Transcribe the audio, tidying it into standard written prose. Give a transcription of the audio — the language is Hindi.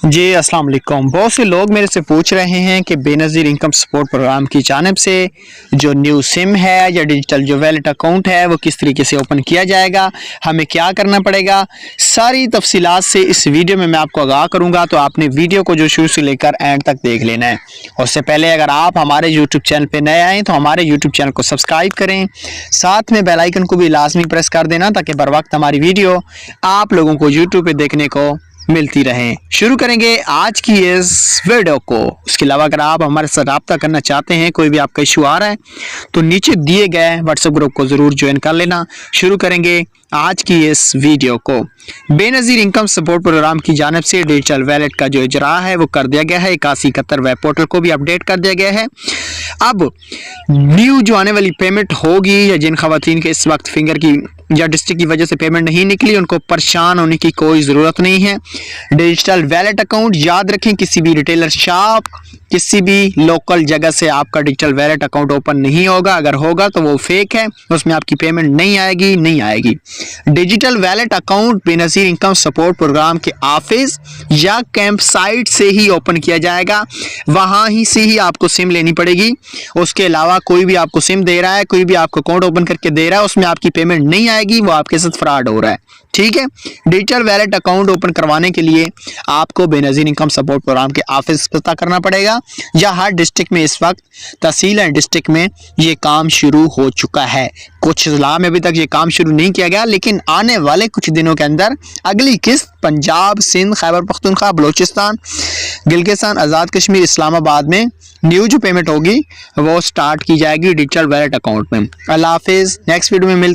जी अस्सलाम वालेकुम। बहुत से लोग मेरे से पूछ रहे हैं कि बेनज़ीर इनकम सपोर्ट प्रोग्राम की जानिब से जो न्यू सिम है या डिजिटल जो वैलेट अकाउंट है वो किस तरीके से ओपन किया जाएगा, हमें क्या करना पड़ेगा, सारी तफसीलात से इस वीडियो में मैं आपको आगाह करूंगा। तो आपने वीडियो को जो शुरू से लेकर एंड तक देख लेना है। उससे पहले अगर आप हमारे यूट्यूब चैनल पर नए आएँ तो हमारे यूट्यूब चैनल को सब्सक्राइब करें, साथ में बेल आइकन को भी लाजमी प्रेस कर देना ताकि बर वक्त हमारी वीडियो आप लोगों को यूट्यूब पर देखने को मिलती रहें। शुरू करेंगे आज की इस वीडियो को। उसके अलावा अगर आप हमारे साथ रब्ता करना चाहते हैं, कोई भी आपका इशू आ रहा है तो नीचे दिए गए व्हाट्सएप ग्रुप को ज़रूर ज्वाइन कर लेना। शुरू करेंगे आज की इस वीडियो को। बेनज़ीर इनकम सपोर्ट प्रोग्राम की जानिब से डिजिटल वैलेट का जो इजरा है वो कर दिया गया है। 8171 वेब पोर्टल को भी अपडेट कर दिया गया है। अब न्यू जो आने वाली पेमेंट होगी या जिन खवातीन के इस वक्त फिंगर की या डिस्ट्रिक्ट की वजह से पेमेंट नहीं निकली, उनको परेशान होने की कोई ज़रूरत नहीं है। डिजिटल वैलेट अकाउंट याद रखें, किसी भी रिटेलर शॉप, किसी भी लोकल जगह से आपका डिजिटल वैलेट अकाउंट ओपन नहीं होगा। अगर होगा तो वो फेक है, उसमें आपकी पेमेंट नहीं आएगी। Digital wallet account Benazir income support programme के ऑफिस या कैंप साइट से ही ओपन किया जाएगा। वहाँ ही से ही आपको सिम लेनी पड़ेगी। उसके अलावा कोई भी आपको सिम दे रहा है, कोई भी आपको अकाउंट ओपन करके दे रहा है, उसमें आपकी पेमेंट नहीं आएगी, वो आपके साथ फ्रॉड हो रहा है। ठीक है। डिजिटल वैलेट अकाउंट ओपन करवाने के लिए आपको बेनज़ीर इनकम सपोर्ट प्रोग्राम के ऑफिस पता करना पड़ेगा या हर डिस्ट्रिक्ट में इस वक्त तहसील एंड डिस्ट्रिक्ट में ये काम शुरू हो चुका है। कुछ ज़िला में अभी तक ये काम शुरू नहीं किया गया, लेकिन आने वाले कुछ दिनों के अंदर अगली किस्त पंजाब, सिंध, खैबर पख्तूनख्वा, बलूचिस्तान, गिलगिस्तान, आज़ाद कश्मीर, इस्लामाबाद में न्यू जो पेमेंट होगी वो स्टार्ट की जाएगी डिजिटल वैलेट अकाउंट में। अल्लाह हाफिज़। नेक्स्ट वीडियो में मिलते